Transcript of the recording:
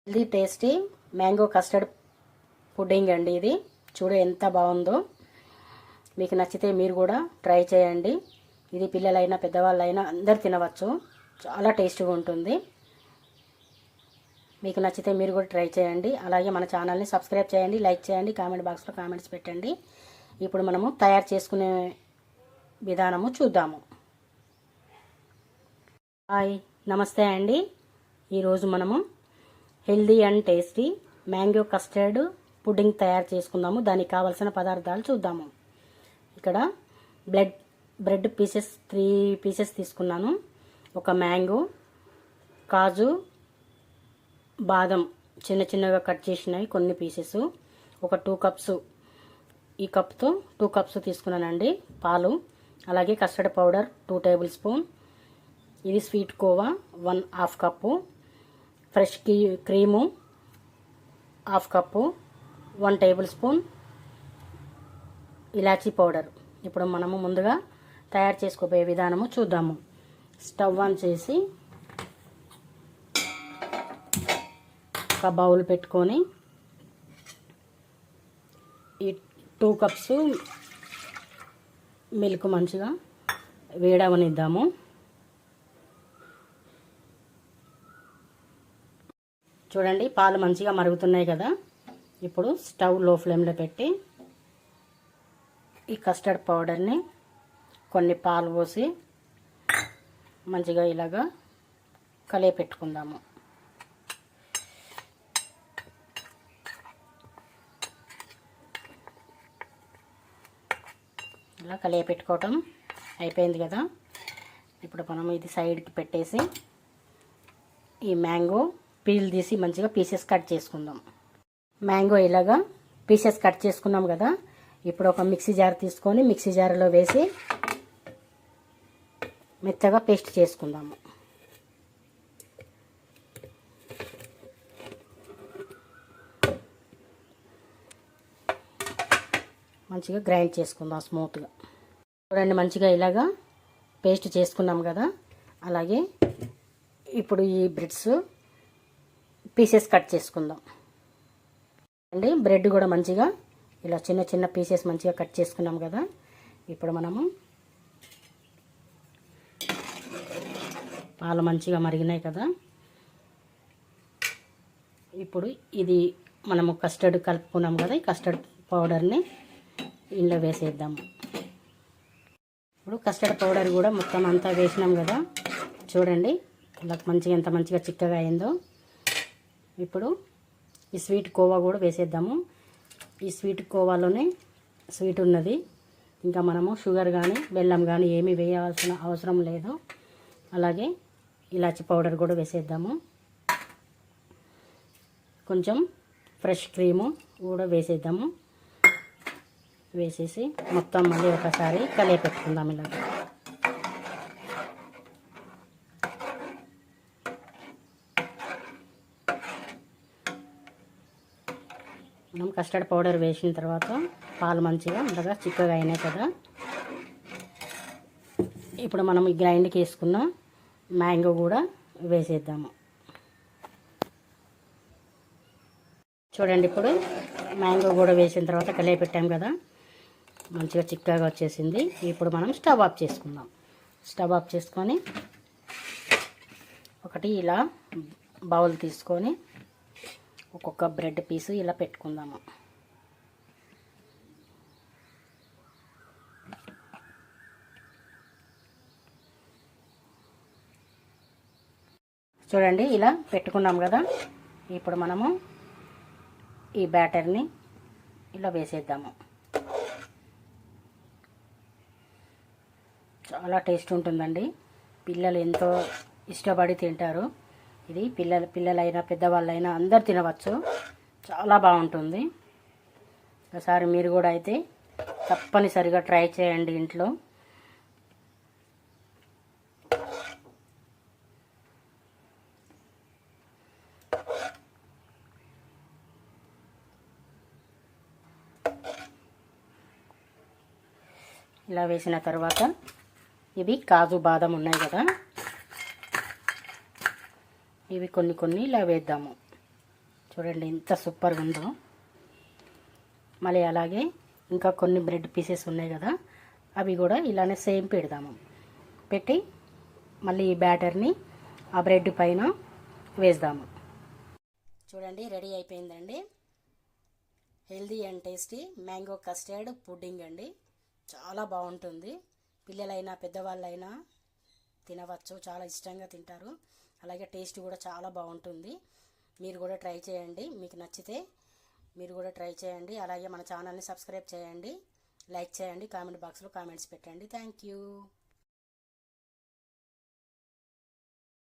ఇది tasty mango custard pudding అండి. ఇది చూడ ఎంత బాగుందో. మీకు నచ్చితే మీరు కూడా ట్రై చేయండి. ఇది పిల్లలైనా పెద్దవాళ్ళైనా అందరు తినవచ్చు. చాలా టేస్టీగా ఉంటుంది. మీకు నచ్చితే మీరు కూడా ట్రై చేయండి. అలాగే మన ఛానల్ని సబ్స్క్రైబ్ చేయండి, లైక్ చేయండి, కామెంట్ బాక్స్లో కామెంట్స్ పెట్టండి. ఇప్పుడు మనము తయారు చేసుకునే విధానము చూద్దాము. హాయ్, నమస్తే అండి. ఈరోజు మనము healthy and tasty mango custard pudding తయారు చేసుకుందాము. దానికి కావలసిన పదార్థాలు చూద్దాము. ఇక్కడ బ్రెడ్ పీసెస్ 3 పీసెస్ తీసుకున్నాను. ఒక మ్యాంగో, కాజు, బాదం చిన్న చిన్నగా కట్ చేసినవి కొన్ని పీసెస్, ఒక 2 కప్స్, ఈ కప్తో 2 కప్స్ తీసుకున్నానండి పాలు. అలాగే కస్టర్డ్ పౌడర్ 2 టేబుల్ స్పూన్, ఇది sweet khoa 1/2 cup, fresh cream 1/2 cup, 1 tablespoon ఇలాచీ పౌడర్. ఇప్పుడు మనము ముందుగా తయారు చేసుకోబోయే విధానము చూద్దాము. స్టవ్ ఆన్ చేసి ఒక బౌల్ పెట్టుకొని ఈ 2 కప్స్ మిల్క్ మంచిగా వేడవనిద్దాము. చూడండి, పాలు మంచిగా మరుగుతున్నాయి కదా. ఇప్పుడు స్టవ్ లో ఫ్లేమ్లో పెట్టి ఈ కస్టర్డ్ పౌడర్ని కొన్ని పాలు పోసి మంచిగా ఇలాగా కలియపెట్టుకుందాము. ఇలా కలియపెట్టుకోవటం అయిపోయింది కదా. ఇప్పుడు మనం ఇది సైడ్కి పెట్టేసి ఈ మ్యాంగో పీల్ తీసి మంచిగా పీసెస్ కట్ చేసుకుందాం. మ్యాంగో ఇలాగా పీసెస్ కట్ చేసుకున్నాం కదా. ఇప్పుడు ఒక మిక్సీ జార్ తీసుకొని మిక్సీ జార్లో వేసి మెత్తగా పేస్ట్ చేసుకుందాము. మంచిగా గ్రైండ్ చేసుకుందాం స్మూత్గా. చూడండి, మంచిగా ఇలాగా పేస్ట్ చేసుకున్నాం కదా. అలాగే ఇప్పుడు ఈ బ్రెడ్స్ పీసెస్ కట్ చేసుకుందాం అండి. బ్రెడ్ కూడా మంచిగా ఇలా చిన్న చిన్న పీసెస్ మంచిగా కట్ చేసుకున్నాం కదా. ఇప్పుడు మనము పాలు మంచిగా మరిగినాయి కదా. ఇప్పుడు ఇది మనము కస్టర్డ్ కలుపుకున్నాం కదా. ఈ కస్టర్డ్ పౌడర్ని ఇందులో వేసేద్దాము. ఇప్పుడు కస్టర్డ్ పౌడర్ కూడా మొత్తం అంతా వేసినాం కదా. చూడండి ఇలా మంచిగా ఎంత మంచిగా చిక్కగా అయిందో. ఇప్పుడు ఈ స్వీట్ కోవా కూడా వేసేద్దాము. ఈ స్వీట్ కోవాలోనే స్వీట్ ఉన్నది. ఇంకా మనము షుగర్ కానీ బెల్లం కానీ ఏమీ వేయాల్సిన అవసరం లేదు. అలాగే ఇలాచి పౌడర్ కూడా వేసేద్దాము. కొంచెం ఫ్రెష్ క్రీము కూడా వేసేద్దాము. వేసేసి మొత్తం మళ్ళీ ఒకసారి కలియపెట్టుకుందాం. ఇలా మనం కస్టర్డ్ పౌడర్ వేసిన తర్వాత పాలు మంచిగా ఉండగా చిక్కగా అయినాయి కదా. ఇప్పుడు మనం ఈ గ్రైండ్కి వేసుకున్న మ్యాంగో కూడా వేసేద్దాము. చూడండి, ఇప్పుడు మ్యాంగో కూడా వేసిన తర్వాత కలిపి పెట్టాం కదా. మంచిగా చిక్కగా వచ్చేసింది. ఇప్పుడు మనం స్టవ్ ఆఫ్ చేసుకుందాం. స్టవ్ ఆఫ్ చేసుకొని ఒకటి ఇలా బౌల్ తీసుకొని ఒక్కొక్క బ్రెడ్ పీసు ఇలా పెట్టుకుందాము. చూడండి, ఇలా పెట్టుకున్నాం కదా. ఇప్పుడు మనము ఈ బ్యాటర్ని ఇలా వేసేద్దాము. చాలా టేస్ట్ ఉంటుందండి. పిల్లలు ఎంతో ఇష్టపడి తింటారు. ఇది పిల్లలైనా పెద్దవాళ్ళైనా అందరు తినవచ్చు. చాలా బాగుంటుంది. ఒకసారి మీరు కూడా అయితే తప్పనిసరిగా ట్రై చేయండి ఇంట్లో. ఇలా వేసిన తర్వాత ఇవి కాజు బాదం ఉన్నాయి కదా, ఇవి కొన్ని ఇలా వేద్దాము. చూడండి ఎంత సూపర్గా ఉందో. మళ్ళీ అలాగే ఇంకా కొన్ని బ్రెడ్ పీసెస్ ఉన్నాయి కదా, అవి కూడా ఇలానే సేమ్ పెడదాము. పెట్టి మళ్ళీ ఈ బ్యాటర్ని ఆ బ్రెడ్ పైన వేద్దాము. చూడండి రెడీ అయిపోయిందండి. Healthy and tasty mango custard pudding అండి. చాలా బాగుంటుంది. పిల్లలైనా పెద్దవాళ్ళైనా తినవచ్చు, చాలా ఇష్టంగా తింటారు. అలాగే టేస్ట్ కూడా చాలా బాగుంటుంది. మీరు కూడా ట్రై చేయండి. మీకు నచ్చితే మీరు కూడా ట్రై చేయండి. అలాగే మన ఛానల్ని సబ్స్క్రైబ్ చేయండి, లైక్ చేయండి, కామెంట్ బాక్స్లో కామెంట్స్ పెట్టండి. Thank you.